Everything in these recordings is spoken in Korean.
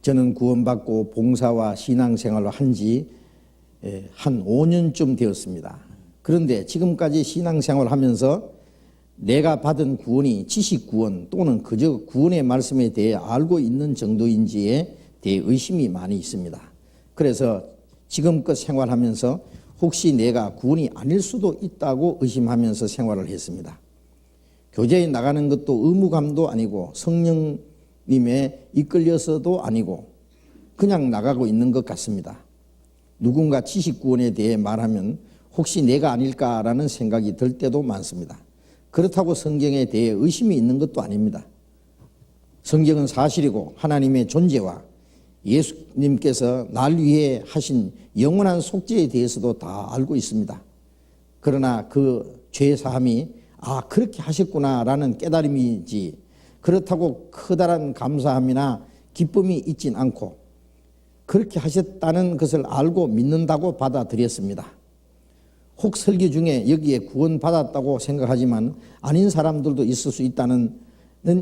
저는 구원받고 봉사와 신앙생활을 한 지 한 5년쯤 되었습니다. 그런데 지금까지 신앙생활을 하면서 내가 받은 구원이 지식 구원 또는 그저 구원의 말씀에 대해 알고 있는 정도인지에 대해 의심이 많이 있습니다. 그래서 지금껏 생활하면서 혹시 내가 구원이 아닐 수도 있다고 의심하면서 생활을 했습니다. 교제에 나가는 것도 의무감도 아니고 성령님에 이끌려서도 아니고 그냥 나가고 있는 것 같습니다. 누군가 지식 구원에 대해 말하면 혹시 내가 아닐까라는 생각이 들 때도 많습니다. 그렇다고 성경에 대해 의심이 있는 것도 아닙니다. 성경은 사실이고 하나님의 존재와 예수님께서 날 위해 하신 영원한 속죄에 대해서도 다 알고 있습니다. 그러나 그 죄사함이 그렇게 하셨구나라는 깨달음이지 그렇다고 커다란 감사함이나 기쁨이 있진 않고 그렇게 하셨다는 것을 알고 믿는다고 받아들였습니다. 혹 설교 중에 여기에 구원받았다고 생각하지만 아닌 사람들도 있을 수 있다는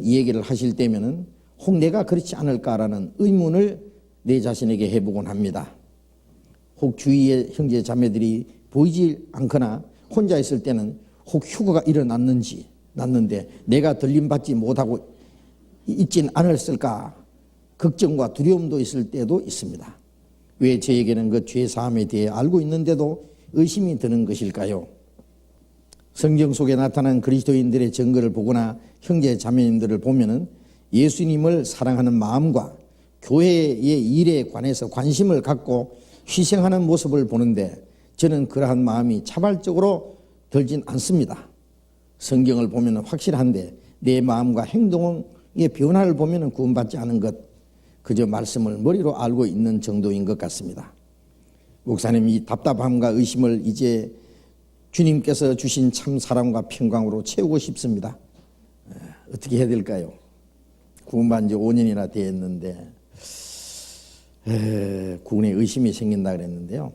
얘기를 하실 때면은 혹 내가 그렇지 않을까라는 의문을 내 자신에게 해보곤 합니다. 혹 주위의 형제 자매들이 보이지 않거나 혼자 있을 때는 혹 휴가가 났는데 내가 들림받지 못하고 있진 않았을까 걱정과 두려움도 있을 때도 있습니다. 왜 저에게는 그 죄사함에 대해 알고 있는데도 의심이 드는 것일까요? 성경 속에 나타난 그리스도인들의 증거를 보거나 형제 자매님들을 보면은 예수님을 사랑하는 마음과 교회의 일에 관해서 관심을 갖고 희생하는 모습을 보는데 저는 그러한 마음이 자발적으로 들진 않습니다. 성경을 보면 확실한데 내 마음과 행동의 변화를 보면 구원받지 않은 것, 그저 말씀을 머리로 알고 있는 정도인 것 같습니다. 목사님, 이 답답함과 의심을 이제 주님께서 주신 참 사랑과 평강으로 채우고 싶습니다. 어떻게 해야 될까요? 구원받은 지 5년이나 됐는데 구원에 의심이 생긴다 그랬는데요.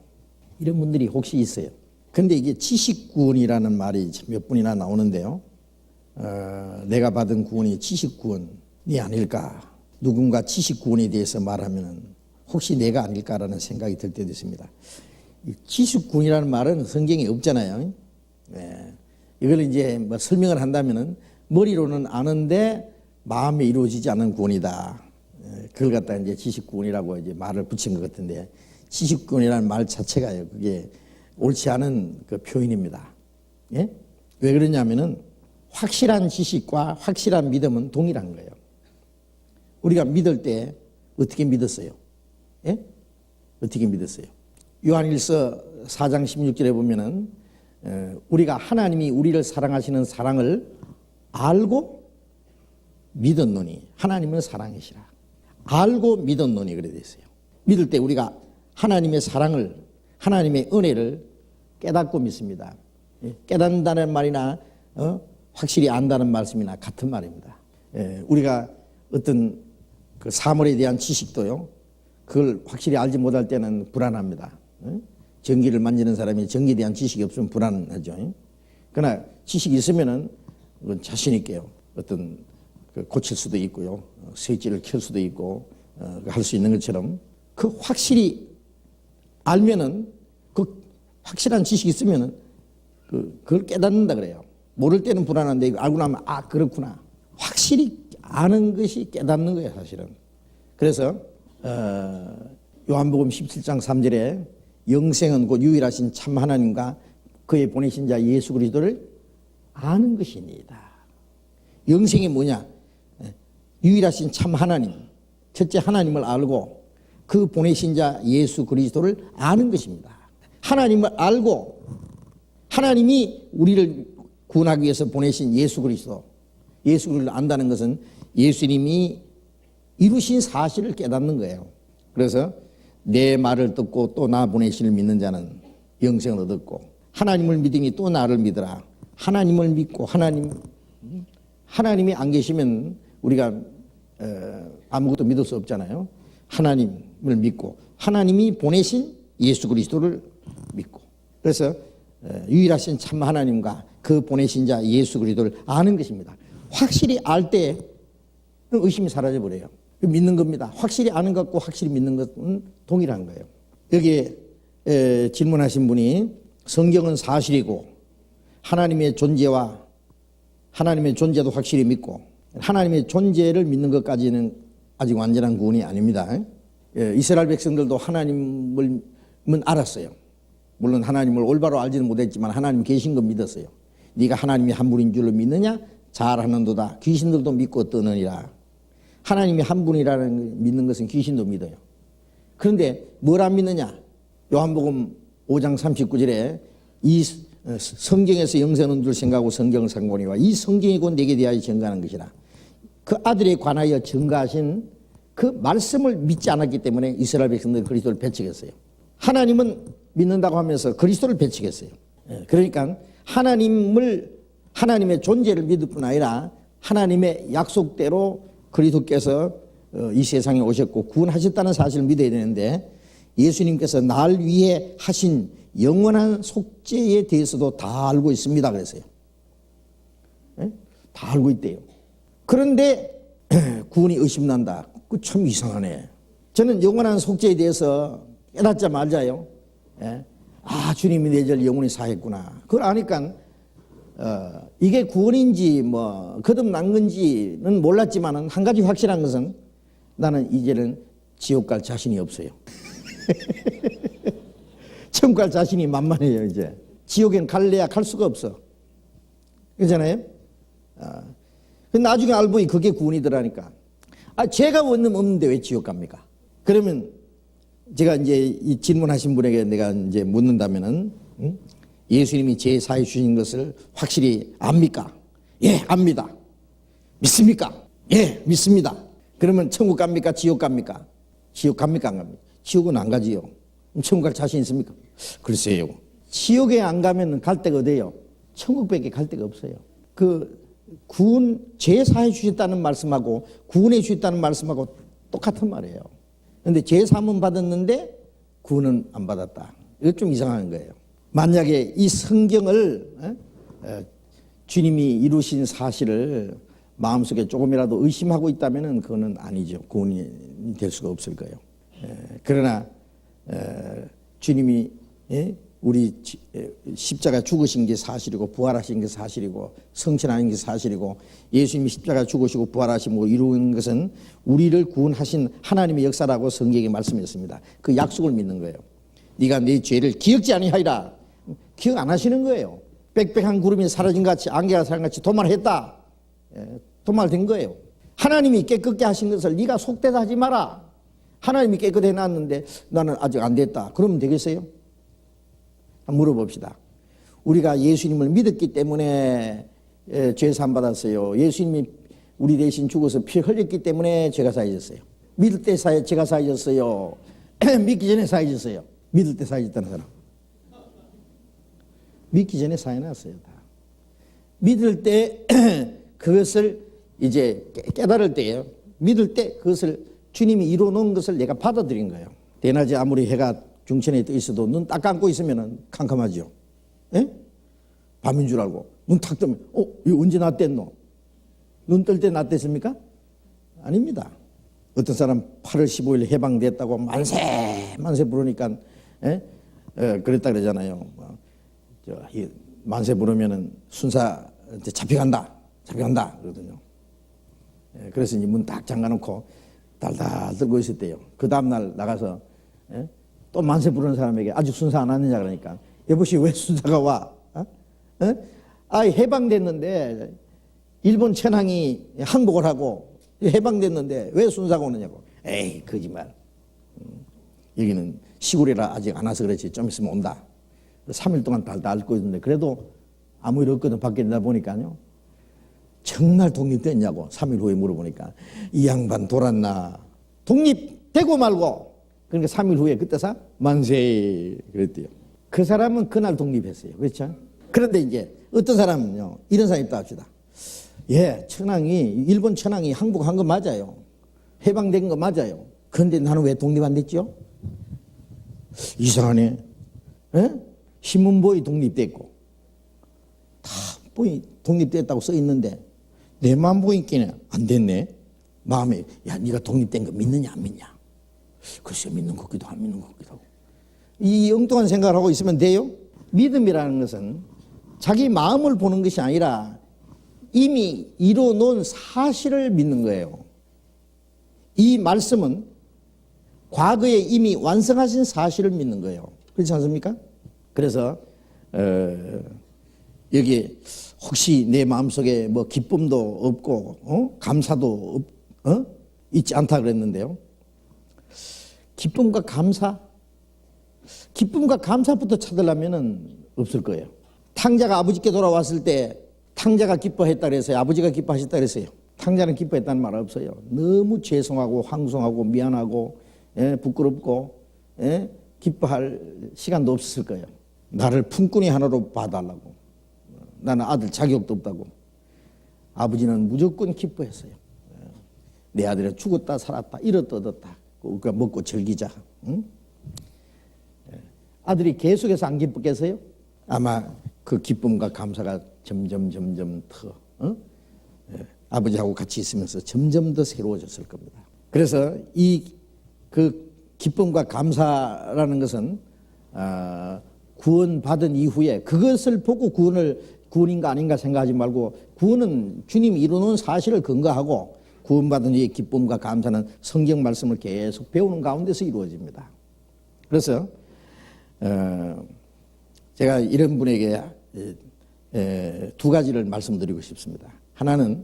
이런 분들이 혹시 있어요. 근데 이게 지식구원이라는 말이 몇 번이나 나오는데요. 내가 받은 구원이 지식구원이 아닐까. 누군가 지식구원에 대해서 말하면 혹시 내가 아닐까라는 생각이 들 때도 있습니다. 지식구원이라는 말은 성경에 없잖아요. 이걸 이제 뭐 설명을 한다면은 머리로는 아는데 마음에 이루어지지 않은 구원이다. 그걸 갖다 이제 지식구원이라고 이제 말을 붙인 것 같은데 지식구원이라는 말 자체가요. 그게 옳지 않은 그 표현입니다. 예? 왜 그러냐면은 확실한 지식과 확실한 믿음은 동일한 거예요. 우리가 믿을 때 어떻게 믿었어요? 예? 어떻게 믿었어요? 요한일서 4장 16절에 보면은 우리가 하나님이 우리를 사랑하시는 사랑을 알고 믿었노니 하나님은 사랑이시라. 알고 믿었노니 그래 돼 있어요. 믿을 때 우리가 하나님의 사랑을 하나님의 은혜를 깨닫고 믿습니다. 깨닫는다는 말이나 확실히 안다는 말씀이나 같은 말입니다. 우리가 어떤 그 사물에 대한 지식도요. 그걸 확실히 알지 못할 때는 불안합니다. 전기를 만지는 사람이 전기에 대한 지식이 없으면 불안하죠. 그러나 지식이 있으면은 그건 자신 있게요. 어떤 고칠 수도 있고요. 스위치를 켤 수도 있고 할 수 있는 것처럼 그 확실히 알면은 그 확실한 지식이 있으면은 그걸 깨닫는다 그래요. 모를 때는 불안한데 알고 나면 그렇구나. 확실히 아는 것이 깨닫는 거예요, 사실은. 그래서 요한복음 17장 3절에 영생은 곧 유일하신 참 하나님과 그의 보내신 자 예수 그리스도를 아는 것이니이다. 영생이 뭐냐? 유일하신 참 하나님, 첫째 하나님을 알고 그 보내신 자 예수 그리스도를 아는 것입니다. 하나님을 알고 하나님이 우리를 구원하기 위해서 보내신 예수 그리스도를 안다는 것은 예수님이 이루신 사실을 깨닫는 거예요. 그래서 내 말을 듣고 또 나 보내시를 믿는 자는 영생을 얻었고 하나님을 믿으니 또 나를 믿으라. 하나님을 믿고 하나님이 안 계시면 우리가 아무것도 믿을 수 없잖아요. 하나님을 믿고 하나님이 보내신 예수 그리스도를 믿고 그래서 유일하신 참 하나님과 그 보내신 자 예수 그리스도를 아는 것입니다. 확실히 알 때 의심이 사라져 버려요. 믿는 겁니다. 확실히 아는 것과 확실히 믿는 것은 동일한 거예요. 여기에 질문하신 분이 성경은 사실이고 하나님의 존재도 확실히 믿고 하나님의 존재를 믿는 것까지는 아직 완전한 구원이 아닙니다. 이스라엘 백성들도 하나님을 알았어요. 물론 하나님을 올바로 알지는 못했지만 하나님 계신 건 믿었어요. 네가 하나님이 한 분인 줄로 믿느냐? 잘하는도다. 귀신들도 믿고 떠느니라. 하나님이 한 분이라는 믿는 것은 귀신도 믿어요. 그런데 뭘 안 믿느냐? 요한복음 5장 39절에 이 성경에서 영생은 줄 생각하고 성경을 상고니와 이 성경이 곧 내게 대하여 증거하는 것이라. 그 아들에 관하여 증거하신 그 말씀을 믿지 않았기 때문에 이스라엘 백성들이 그리스도를 배척했어요. 하나님은 믿는다고 하면서 그리스도를 배척했어요. 그러니까 하나님의 존재를 믿을 뿐 아니라 하나님의 약속대로 그리스도께서 이 세상에 오셨고 구원하셨다는 사실을 믿어야 되는데 예수님께서 날 위해 하신 영원한 속죄에 대해서도 다 알고 있습니다 그랬어요. 다 알고 있대요. 그런데 구원이 의심난다. 그 참 이상하네. 저는 영원한 속죄에 대해서 깨닫자 말자요. 주님이 내 죄를 영원히 사했구나. 그걸 아니까 이게 구원인지 거듭난 건지는 몰랐지만 한 가지 확실한 것은 나는 이제는 지옥 갈 자신이 없어요. 천국 갈 자신이 만만해요. 이제 지옥엔 갈래야 갈 수가 없어. 그렇잖아요. 나중에 알고 보니 그게 구원이더라니까. 죄가 없는데 왜 지옥 갑니까? 그러면 제가 이제 이 질문하신 분에게 내가 이제 묻는다면은 예수님이 죄 사해 주신 것을 확실히 압니까? 예, 압니다. 믿습니까? 예, 믿습니다. 그러면 천국 갑니까? 지옥 갑니까? 지옥 갑니까? 안 갑니까? 지옥은 안 가지요. 천국 갈 자신 있습니까? 글쎄요. 지옥에 안 가면 갈 데가 어디예요? 천국밖에 갈 데가 없어요. 구원, 죄 사해 주셨다는 말씀하고 구원해 주셨다는 말씀하고 똑같은 말이에요. 그런데 죄 사함은 받았는데 구원은 안 받았다. 이거 좀 이상한 거예요. 만약에 이 성경을 주님이 이루신 사실을 마음속에 조금이라도 의심하고 있다면 그거는 아니죠. 구원이 될 수가 없을 거예요. 그러나 주님이 우리 십자가 죽으신 게 사실이고 부활하신 게 사실이고 성천하는 게 사실이고 예수님이 십자가 죽으시고 부활하시고 이루는 것은 우리를 구원하신 하나님의 역사라고 성경에 말씀했습니다. 그 약속을 믿는 거예요. 네가 네 죄를 기억지 아니하리라. 기억 안 하시는 거예요. 빽빽한 구름이 사라진 같이 안개가 사라진 같이 도말했다. 도말된 거예요. 하나님이 깨끗게 하신 것을 네가 속되다 하지 마라. 하나님이 깨끗해 놨는데 나는 아직 안 됐다. 그러면 되겠어요? 물어봅시다. 우리가 예수님을 믿었기 때문에 죄 사함 받았어요. 예수님이 우리 대신 죽어서 피 흘렸기 때문에 죄가 사해졌어요. 믿을 때 죄가 사해졌어요. 믿기 전에 사해졌어요. 믿을 때 사해졌다는 사람. 믿기 전에 사해놨어요. 다. 믿을 때 그것을 이제 깨달을 때예요. 믿을 때 그것을 주님이 이루어놓은 것을 내가 받아들인 거예요. 대낮에 아무리 해가 중천에 떠 있어도 눈 딱 감고 있으면 캄캄하죠. 밤인 줄 알고 눈 탁 뜨면 이거 언제 낫댔노? 눈 뜰 때 낫댔습니까? 아닙니다. 어떤 사람 8월 15일 해방됐다고 만세 부르니까 그랬다 그러잖아요. 만세 부르면은 순사 잡혀간다 그러거든요. 그래서 이제 문 딱 잠가놓고 달달 들고 있었대요. 그 다음날 나가서 또 만세 부르는 사람에게 아직 순사 안 왔느냐 그러니까 여보시오 왜 순사가 와? 해방됐는데 일본 천황이 항복을 하고 해방됐는데 왜 순사가 오느냐고. 에이 거짓말. 여기는 시골이라 아직 안 와서 그렇지 좀 있으면 온다. 3일 동안 달달 앓고 있는데 그래도 아무 일 없거든 밖에 내다 보니까요. 정말 독립됐냐고 3일 후에 물어보니까 이 양반 돌았나. 독립되고 말고. 그러니까 3일 후에 그때서 만세 그랬대요. 그 사람은 그날 독립했어요. 그렇죠? 그런데 이제 어떤 사람은요. 이런 사람이 있다 합시다. 예, 일본 천황이 항복한 거 맞아요. 해방된 거 맞아요. 그런데 나는 왜 독립 안 됐죠? 이상하네. 신문보이 독립됐고 다 보이 독립됐다고 써 있는데 내만 보이기는 안 됐네. 마음에 야 네가 독립된 거 믿느냐 안 믿냐? 글쎄 믿는 것 같기도 안 믿는 것 같기도 하고. 이 엉뚱한 생각을 하고 있으면 돼요? 믿음이라는 것은 자기 마음을 보는 것이 아니라 이미 이루어놓은 사실을 믿는 거예요. 이 말씀은 과거에 이미 완성하신 사실을 믿는 거예요. 그렇지 않습니까? 그래서 여기 혹시 내 마음속에 뭐 기쁨도 없고 감사도 있지 않다 그랬는데요. 기쁨과 감사? 기쁨과 감사부터 찾으려면 없을 거예요. 탕자가 아버지께 돌아왔을 때 탕자가 기뻐했다 그랬어요? 아버지가 기뻐하셨다 그랬어요? 탕자는 기뻐했다는 말 없어요. 너무 죄송하고 황송하고 미안하고 부끄럽고 기뻐할 시간도 없었을 거예요. 나를 품꾼이 하나로 봐달라고. 나는 아들 자격도 없다고. 아버지는 무조건 기뻐했어요. 내 아들은 죽었다 살았다 잃었다 얻었다. 그러니까 먹고 즐기자. 응? 아들이 계속해서 안 기쁘겠어요? 아마 그 기쁨과 감사가 점점 더 아버지하고 같이 있으면서 점점 더 새로워졌을 겁니다. 그래서 그 기쁨과 감사라는 것은 구원받은 이후에 그것을 보고 구원인가 아닌가 생각하지 말고 구원은 주님이 이루는 사실을 근거하고 구원받은 이의 기쁨과 감사는 성경 말씀을 계속 배우는 가운데서 이루어집니다. 그래서 제가 이런 분에게 두 가지를 말씀드리고 싶습니다. 하나는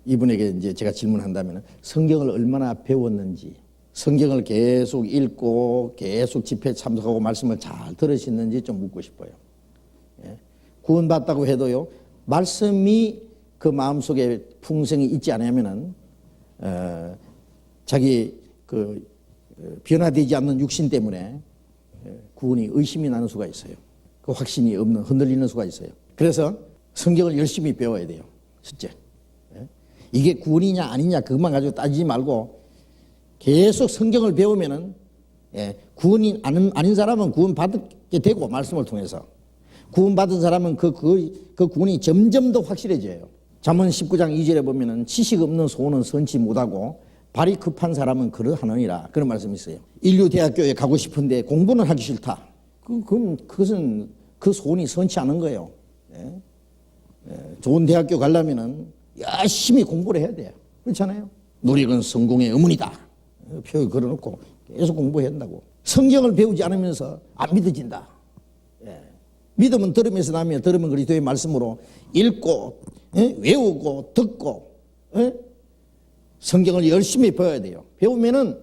이분에게 이제 제가 질문한다면 성경을 얼마나 배웠는지, 성경을 계속 읽고 계속 집회에 참석하고 말씀을 잘 들으시는지 좀 묻고 싶어요. 구원받다고 해도요, 말씀이 그 마음속에 풍성이 있지 않으면은 자기 그 변화되지 않는 육신 때문에 구원이 의심이 나는 수가 있어요. 그 확신이 없는, 흔들리는 수가 있어요. 그래서 성경을 열심히 배워야 돼요. 첫째. 이게 구원이냐 아니냐 그것만 가지고 따지지 말고 계속 성경을 배우면은 구원이 아닌 사람은 구원받게 되고 말씀을 통해서 구원받은 사람은 그 구원이 점점 더 확실해져요. 잠언 19장 2절에 보면은 지식 없는 소원은 선치 못하고 발이 급한 사람은 그러하느니라 그런 말씀이 있어요. 인류대학교에 가고 싶은데 공부는 하기 싫다. 그것은 그 소원이 선치 않은 거예요. 좋은 대학교 가려면은 열심히 공부를 해야 돼요. 그렇잖아요. 노력은 성공의 어머니다. 표에 걸어놓고 계속 공부해야 한다고. 성경을 배우지 않으면서 안 믿어진다. 믿음은 들으면서 나면 들으면 그리스도의 말씀으로 읽고 외우고 듣고 성경을 열심히 배워야 돼요. 배우면은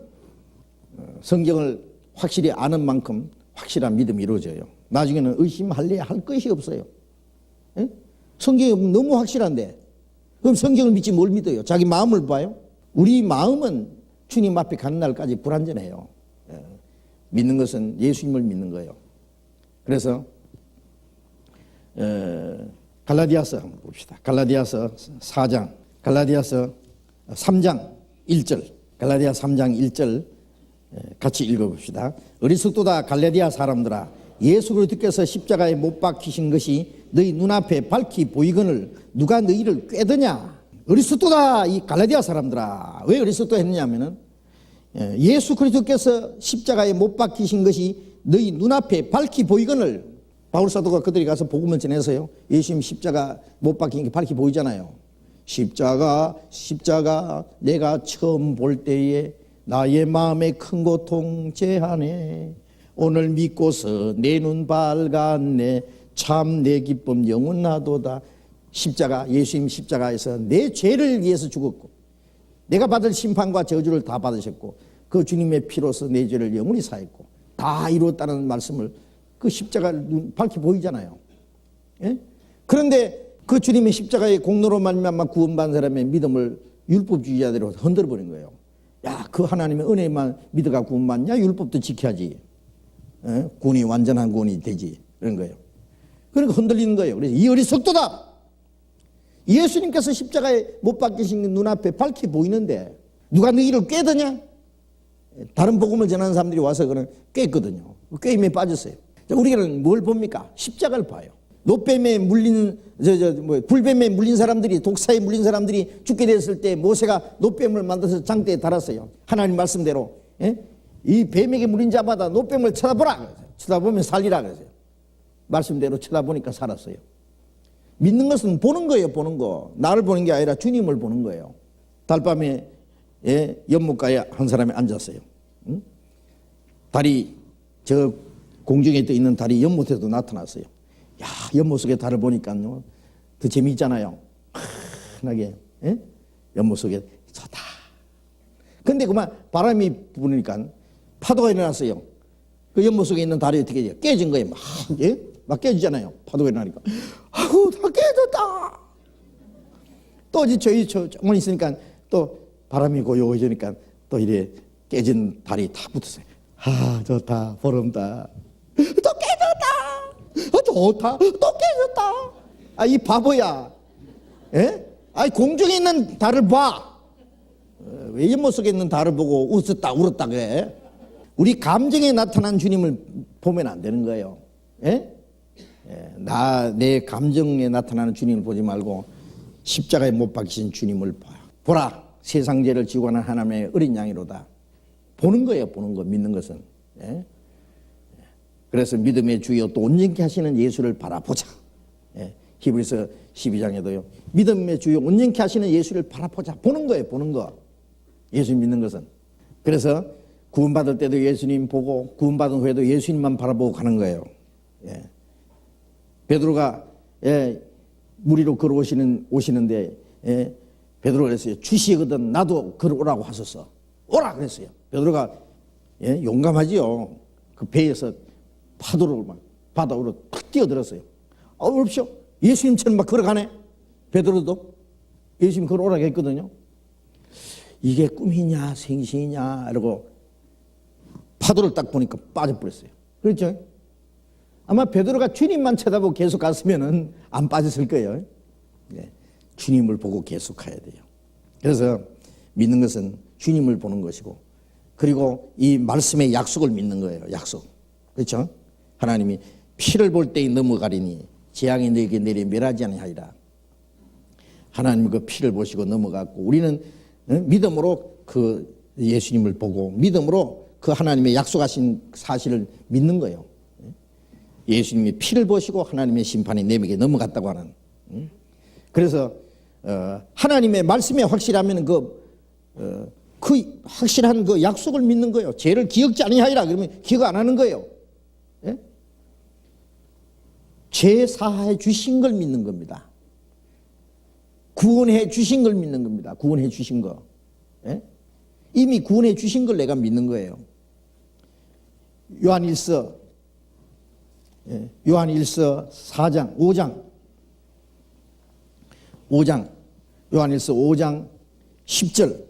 성경을 확실히 아는 만큼 확실한 믿음이 이루어져요. 나중에는 의심할래야 할 것이 없어요. 성경이 너무 확실한데 그럼 성경을 믿지 뭘 믿어요? 자기 마음을 봐요? 우리 마음은 주님 앞에 가는 날까지 불완전해요. 믿는 것은 예수님을 믿는 거예요. 그래서 갈라디아서 한번 봅시다. 갈라디아서 4장, 갈라디아서 3장 1절, 갈라디아 3장 1절 같이 읽어봅시다. 어리석도다 갈라디아 사람들아, 예수 그리스도께서 십자가에 못 박히신 것이 너희 눈앞에 밝히 보이거늘 누가 너희를 꾀드냐? 어리석도다 이 갈라디아 사람들아. 왜 어리석도 했느냐면은 예수 그리스도께서 십자가에 못 박히신 것이 너희 눈앞에 밝히 보이거늘, 바울 사도가 그들이 가서 복음을 전해서요, 예수님 십자가 못 박힌 게 밝히 보이잖아요. 십자가 내가 처음 볼 때에 나의 마음에 큰 고통 제하네. 오늘 믿고서 내 눈 밝았네. 참 내 기쁨 영원하도다. 십자가, 예수님 십자가에서 내 죄를 위해서 죽었고 내가 받을 심판과 저주를 다 받으셨고 그 주님의 피로서 내 죄를 영원히 사했고 다 이루었다는 말씀을 그 십자가를 밝히 보이잖아요. 그런데 그 주님의 십자가의 공로로 말미암아 구원받은 사람의 믿음을 율법주의자대로 흔들어버린 거예요. 야, 그 하나님의 은혜만 믿어가 구원받냐? 율법도 지켜야지. 구원이 완전한 구원이 되지. 그런 거예요. 그러니까 흔들리는 거예요. 그래서 이 어리석도다. 예수님께서 십자가에 못 박히신 눈앞에 밝히 보이는데 누가 너희를 꾀드냐? 다른 복음을 전하는 사람들이 와서 그는 꾀거든요. 꾀임에 빠졌어요. 우리는 뭘 봅니까? 십자가를 봐요. 노뱀에 물린 불뱀에 물린 사람들이, 독사에 물린 사람들이 죽게 됐을 때 모세가 노뱀을 만들어서 장대에 달았어요. 하나님 말씀대로. 예? 이 뱀에게 물린 자마다 노뱀을 쳐다보라 그랬어요. 쳐다보면 살리라 그랬어요. 말씀대로 쳐다보니까 살았어요. 믿는 것은 보는 거예요. 보는 거. 나를 보는 게 아니라 주님을 보는 거예요. 달밤에 연못가에 한 사람이 앉았어요. 응? 달이, 저 공중에 떠 있는 달이 연못에도 나타났어요. 야, 연못 속에 달을 보니까요 더 재미있잖아요. 환하게. 연못 속에 좋다. 근데 그만 바람이 부니까 파도가 일어났어요. 그 연못 속에 있는 달이 어떻게 돼요? 깨진 거예요. 막 깨지잖아요. 파도가 일어나니까. 아이고, 다 깨졌다. 또 저희 조금만 있으니까 또 바람이 고요해지니까 또 이래 깨진 달이 다 붙었어요. 아, 좋다. 보름다. 또 깨졌다. 좋다. 또 깨졌다. 아, 이 바보야. 예? 아이, 공중에 있는 달을 봐. 왜 연못 속에 있는 달을 보고 웃었다, 울었다 그래? 우리 감정에 나타난 주님을 보면 안 되는 거예요. 예? 내 감정에 나타나는 주님을 보지 말고 십자가에 못 박히신 주님을 봐요. 보라, 세상 죄를 지고 가는 하나님의 어린 양이로다. 보는 거예요. 보는 거. 믿는 것은. 예? 그래서 믿음의 주여 또 온전케 하시는 예수를 바라보자. 히브리서 12장에도요. 믿음의 주여 온전케 하시는 예수를 바라보자. 보는 거예요. 보는 거. 예수 믿는 것은. 그래서 구원받을 때도 예수님 보고 구원받은 후에도 예수님만 바라보고 가는 거예요. 베드로가 무리로 걸어오시는데 베드로가 그랬어요. 주시거든 나도 걸어오라고 하소서. 오라 그랬어요. 베드로가 용감하지요. 그 배에서 파도를 막 바다로 탁 뛰어들었어요. 어렵쇼. 예수님처럼 막 걸어가네. 베드로도 예수님 걸어오라고 했거든요. 이게 꿈이냐 생시냐 이러고 파도를 딱 보니까 빠져버렸어요. 그렇죠? 아마 베드로가 주님만 쳐다보고 계속 갔으면은 안 빠졌을 거예요. 주님을 보고 계속 가야 돼요. 그래서 믿는 것은 주님을 보는 것이고, 그리고 이 말씀의 약속을 믿는 거예요. 약속. 그렇죠? 하나님이 피를 볼 때에 넘어가리니 재앙이 너에게 내려 멸하지 아니하리라. 하나님 그 피를 보시고 넘어갔고, 우리는 믿음으로 그 예수님을 보고 믿음으로 그 하나님의 약속하신 사실을 믿는 거예요. 예수님이 피를 보시고 하나님의 심판이 내게 넘어갔다고 하는. 그래서 하나님의 말씀에 확실하면 그 확실한 그 약속을 믿는 거예요. 죄를 기억지 아니하리라 그러면 기억 안 하는 거예요. 예? 죄 사하해 주신 걸 믿는 겁니다. 구원해 주신 걸 믿는 겁니다. 구원해 주신 거. 예? 이미 구원해 주신 걸 내가 믿는 거예요. 요한일서 4장 5장 요한일서 5장 10절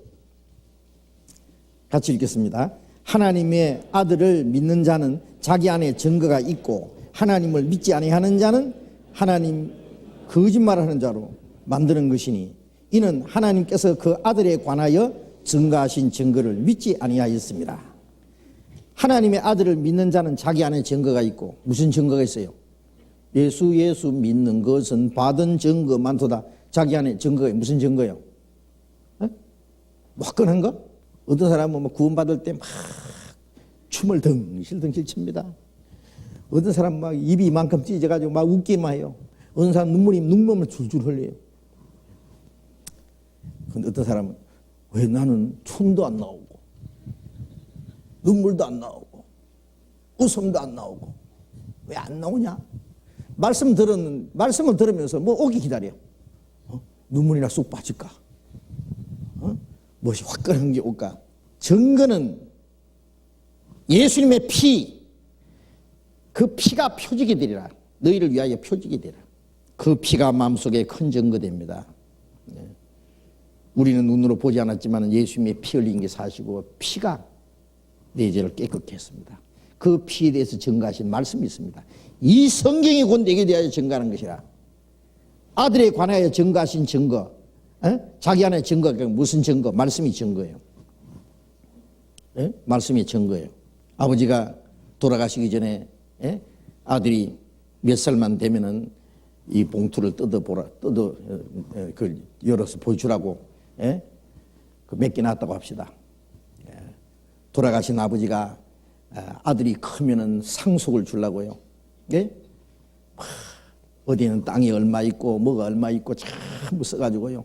같이 읽겠습니다. 하나님의 아들을 믿는 자는 자기 안에 증거가 있고 하나님을 믿지 아니하는 자는 하나님 거짓말하는 자로 만드는 것이니 이는 하나님께서 그 아들에 관하여 증거하신 증거를 믿지 아니하였습니다. 하나님의 아들을 믿는 자는 자기 안에 증거가 있고, 무슨 증거가 있어요? 예수 믿는 것은 받은 증거 많도다. 자기 안에 증거가 무슨 증거예요? 화끈한 거? 어떤 사람은 뭐 구원받을 때 막 춤을 덩실덩실 춥니다. 어떤 사람은 막 입이 이만큼 찢어가지고 막 웃기만 해요. 어떤 사람은 눈물을 줄줄 흘려요. 근데 어떤 사람은 왜 나는 춤도 안 나오고 눈물도 안 나오고 웃음도 안 나오고 왜 안 나오냐? 말씀을 들으면서 뭐 오기 기다려. 눈물이나 쑥 빠질까? 무엇이 화끈한 게 올까? 증거는 예수님의 피, 그 피가 표적이 되리라. 너희를 위하여 표적이 되리라. 그 피가 마음속에 큰 증거됩니다. 우리는 눈으로 보지 않았지만 예수님의 피 흘린 게 사실이고 피가 내 죄를 깨끗게 했습니다. 그 피에 대해서 증거하신 말씀이 있습니다. 이 성경이 곧 내게 대하여 증거하는 것이라. 아들에 관하여 증거하신 증거, 자기 안에 증거가 무슨 증거? 말씀이 증거예요. 말씀이 증거예요. 아버지가 돌아가시기 전에 아들이 몇 살만 되면은 이 봉투를 그 열어서 보여주라고, 예? 그 몇 개 놨다고 합시다. 예. 돌아가신 아버지가 아들이 크면은 상속을 주려고요. 예? 어디는 땅이 얼마 있고 뭐가 얼마 있고 전부 써가지고요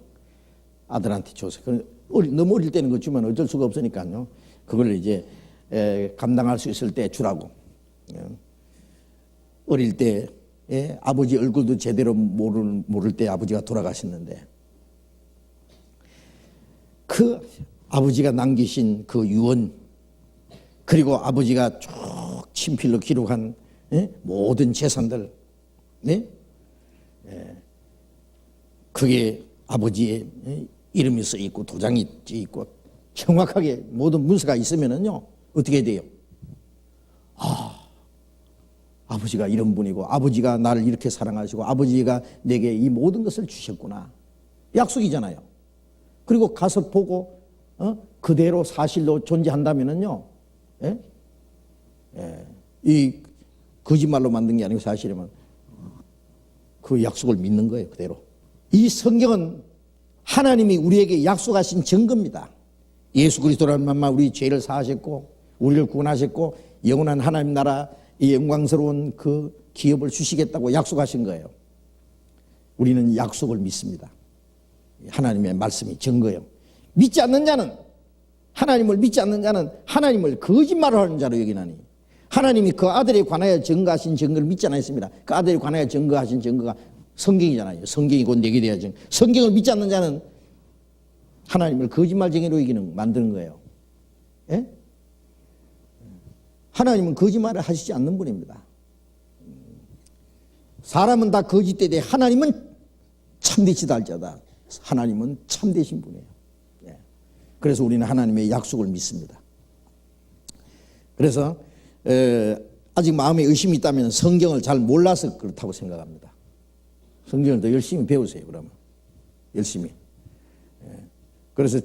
아들한테 줘서 너무 어릴 때는 그 주면 어쩔 수가 없으니까요 그걸 이제 감당할 수 있을 때 주라고. 어릴 때 아버지 얼굴도 제대로 모를 때 아버지가 돌아가셨는데 그 아버지가 남기신 그 유언 그리고 아버지가 쭉 친필로 기록한 모든 재산들, 그게 아버지의 이름이 써 있고 도장이 써 있고 정확하게 모든 문서가 있으면은요 어떻게 돼요? 아버지가 이런 분이고 아버지가 나를 이렇게 사랑하시고 아버지가 내게 이 모든 것을 주셨구나. 약속이잖아요. 그리고 가서 보고 그대로 사실로 존재한다면은요, 이 거짓말로 만든 게 아니고 사실이면 그 약속을 믿는 거예요, 그대로. 이 성경은 하나님이 우리에게 약속하신 증거입니다. 예수 그리스도라는 만만 우리 죄를 사하셨고 우리를 구원하셨고 영원한 하나님 나라 이 영광스러운 그 기업을 주시겠다고 약속하신 거예요. 우리는 약속을 믿습니다. 하나님의 말씀이 증거예요. 믿지 않는 자는 하나님을 믿지 않는 자는 하나님을 거짓말을 하는 자로 여기나니 하나님이 그 아들에 관하여 증거하신 증거를 믿지 않았습니다. 그 아들에 관하여 증거하신 증거가 성경이잖아요. 성경이 곧 내게 되어야 증거. 성경을 믿지 않는 자는 하나님을 거짓말쟁이로 만드는 거예요. 예? 하나님은 거짓말을 하시지 않는 분입니다. 사람은 다 거짓되되 하나님은 참되시다 할지어다. 하나님은 참되신 분이에요. 예. 그래서 우리는 하나님의 약속을 믿습니다. 그래서 아직 마음에 의심이 있다면 성경을 잘 몰라서 그렇다고 생각합니다. 성경을 더 열심히 배우세요. 그러면 열심히. 그래서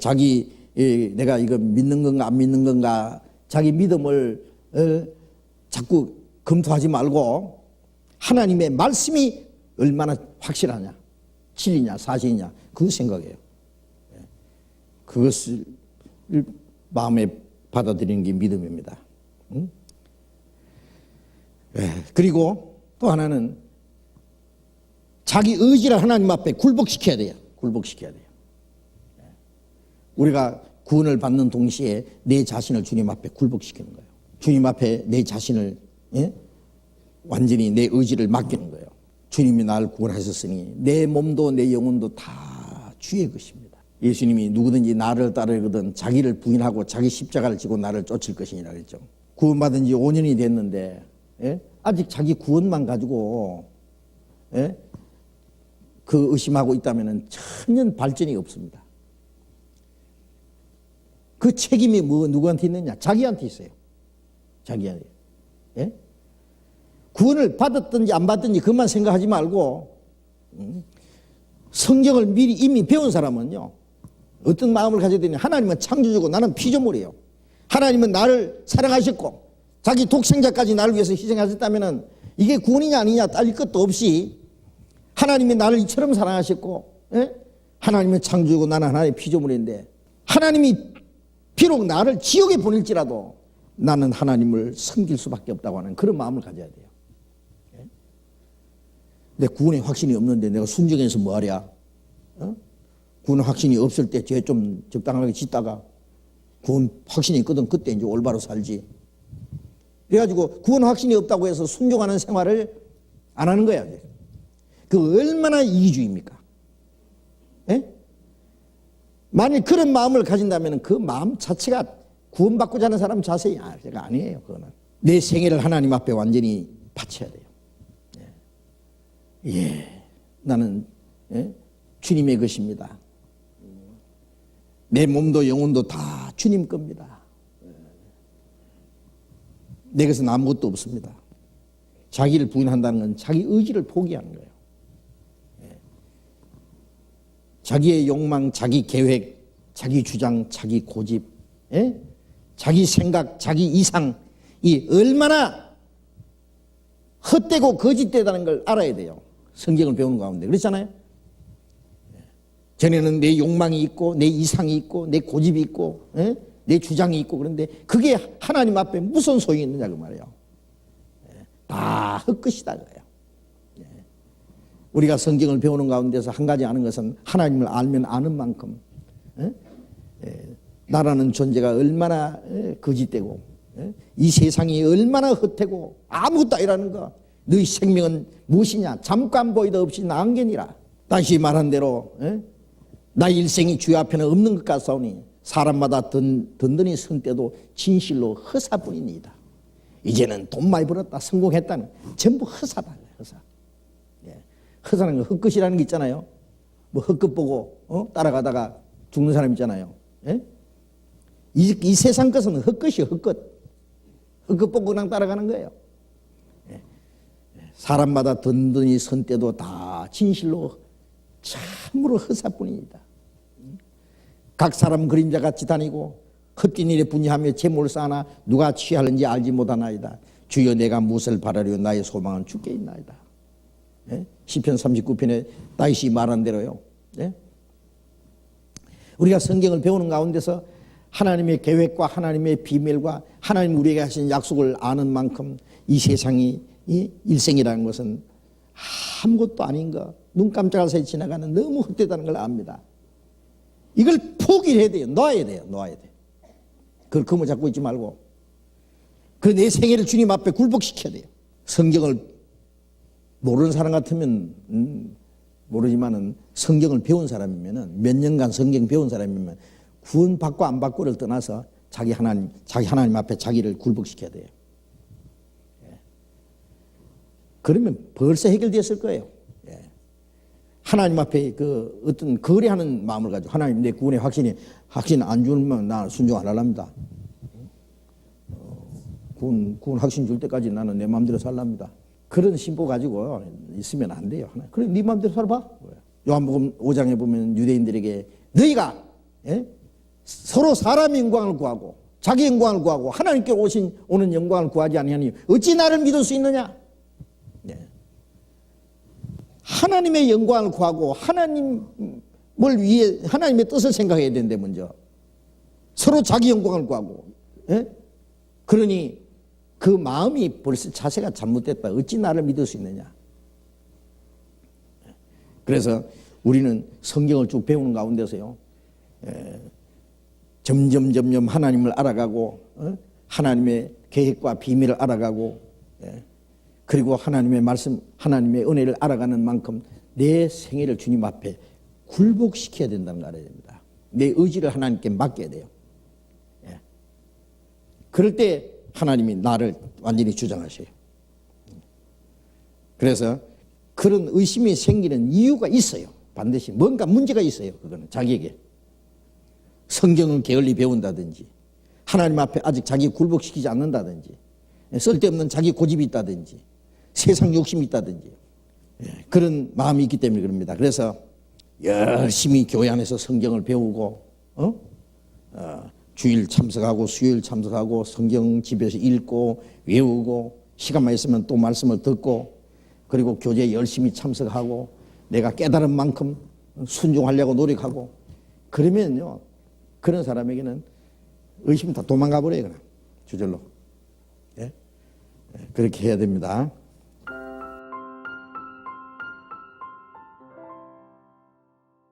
내가 이거 믿는 건가 안 믿는 건가 자기 믿음을 자꾸 검토하지 말고 하나님의 말씀이 얼마나 확실하냐, 진리냐, 사실이냐 그거 생각해요. 그것을 마음에 받아들이는 게 믿음입니다. 그리고 또 하나는 자기 의지를 하나님 앞에 굴복시켜야 돼요. 굴복시켜야 돼요. 우리가 구원을 받는 동시에 내 자신을 주님 앞에 굴복시키는 거예요. 주님 앞에 내 자신을 완전히 내 의지를 맡기는 거예요. 주님이 나를 구원하셨으니 내 몸도 내 영혼도 다 주의 것입니다. 예수님이 누구든지 나를 따르거든 자기를 부인하고 자기 십자가를 지고 나를 쫓을 것이니라 그랬죠. 구원받은 지 5년이 됐는데 아직 자기 구원만 가지고 그 의심하고 있다면 전혀 발전이 없습니다. 그 책임이 누구한테 있느냐? 자기한테 있어요. 자기한테. 구원을 받았든지 안 받든지 그것만 생각하지 말고 성경을 미리 이미 배운 사람은요 어떤 마음을 가져야 되냐? 하나님은 창조주고 나는 피조물이에요. 하나님은 나를 사랑하셨고 자기 독생자까지 나를 위해서 희생하셨다면 이게 구원이냐 아니냐 따질 것도 없이 하나님이 나를 이처럼 사랑하셨고 하나님은 창조주고 나는 하나님의 피조물인데 하나님이 비록 나를 지옥에 보낼지라도 나는 하나님을 섬길 수밖에 없다고 하는 그런 마음을 가져야 돼요. 내 구원의 확신이 없는데 내가 순종해서 뭐하랴? 구원 확신이 없을 때 죄 좀 적당하게 짓다가 구원 확신이 있거든 그때 이제 올바로 살지. 그래가지고 구원 확신이 없다고 해서 순종하는 생활을 안 하는 거야. 그 얼마나 이기주의입니까? 만일 그런 마음을 가진다면 그 마음 자체가 구원받고자 하는 사람 자세가 아니에요. 그거는 내 생애를 하나님 앞에 완전히 바쳐야 돼요. 나는 주님의 것입니다. 내 몸도 영혼도 다 주님 겁니다. 내 것은 아무것도 없습니다. 자기를 부인한다는 건 자기 의지를 포기하는 거예요. 자기의 욕망, 자기 계획, 자기 주장, 자기 고집, 자기 생각, 자기 이상, 이 얼마나 헛되고 거짓되다는 걸 알아야 돼요. 성경을 배우는 가운데. 그렇잖아요. 전에는 내 욕망이 있고 내 이상이 있고 내 고집이 있고 내 주장이 있고 그런데 그게 하나님 앞에 무슨 소용이 있느냐 그 말이에요. 다 헛것이다 그래요. 우리가 성경을 배우는 가운데서 한 가지 아는 것은 하나님을 알면 아는 만큼 나라는 존재가 얼마나 거짓되고 이 세상이 얼마나 헛되고 아무것도 아니라는 거. 너희 생명은 무엇이냐? 잠깐 보이다 없이 낭견이라. 다시 말한 대로 나의 일생이 주의 앞에는 없는 것 같사오니 사람마다 든든히 선 때도 진실로 허사뿐이니이다. 이제는 돈 많이 벌었다 성공했다는 전부 허사다. 허사. 허사는 거 헛것이라는 게 있잖아요. 뭐 헛것 보고 따라가다가 죽는 사람 있잖아요. 이 세상 것은 헛것이요. 헛것. 헛것 보고 그냥 따라가는 거예요. 사람마다 든든히 선 때도 다 진실로 참으로 허사뿐입니다. 각 사람 그림자같이 다니고 헛된 일에 분이하며 재물을 쌓아나 누가 취하는지 알지 못하나이다. 주여 내가 무엇을 바라려 나의 소망은 주께 있나이다. 시편 39편에 다윗이 말한 대로요. 우리가 성경을 배우는 가운데서 하나님의 계획과 하나님의 비밀과 하나님 우리에게 하신 약속을 아는 만큼 이 세상이 이 일생이라는 것은 아무것도 아닌 거, 눈 깜짝할 사이 지나가는 너무 헛되다는 걸 압니다. 이걸 포기를 해야 돼요. 놔야 돼요. 그걸 거머 잡고 있지 말고 그 내 생애를 주님 앞에 굴복시켜야 돼요. 성경을 모르는 사람 같으면 모르지만은 성경을 배운 사람이면은 몇 년간 성경 배운 사람이면 구원 받고 안 받고를 떠나서 자기 하나님 앞에 자기를 굴복시켜야 돼요. 그러면 벌써 해결됐을 거예요. 하나님 앞에 그 어떤 거래하는 마음을 가지고 하나님 내 구원의 확신 안 주면 나 순종 안 하랍니다. 구원 확신 줄 때까지 나는 내 마음대로 살랍니다. 그런 신보 가지고 있으면 안 돼요. 그래 네 마음대로 살아봐. 요한복음 5장에 보면 유대인들에게 너희가 서로 사람의 영광을 구하고 자기 영광을 구하고 하나님께 오는 영광을 구하지 아니하니 어찌 나를 믿을 수 있느냐? 하나님의 영광을 구하고 하나님을 위해 하나님의 뜻을 생각해야 되는데 먼저 서로 자기 영광을 구하고 그러니 그 마음이 벌써 자세가 잘못됐다. 어찌 나를 믿을 수 있느냐? 그래서 우리는 성경을 쭉 배우는 가운데서요 점점 하나님을 알아가고 하나님의 계획과 비밀을 알아가고 그리고 하나님의 말씀, 하나님의 은혜를 알아가는 만큼 내 생애를 주님 앞에 굴복시켜야 된다는 걸 알아야 됩니다. 내 의지를 하나님께 맡겨야 돼요. 그럴 때 하나님이 나를 완전히 주장하셔요. 그래서 그런 의심이 생기는 이유가 있어요. 반드시 뭔가 문제가 있어요. 그거는 자기에게. 성경을 게을리 배운다든지 하나님 앞에 아직 자기 굴복시키지 않는다든지 쓸데없는 자기 고집이 있다든지 세상 욕심이 있다든지 그런 마음이 있기 때문에 그럽니다. 그래서 열심히 교회 안에서 성경을 배우고 주일 참석하고 수요일 참석하고 성경 집에서 읽고 외우고 시간만 있으면 또 말씀을 듣고 그리고 교제에 열심히 참석하고 내가 깨달은 만큼 순종하려고 노력하고 그러면요 그런 사람에게는 의심이 다 도망가 버려요. 그냥 주절로. 그렇게 해야 됩니다.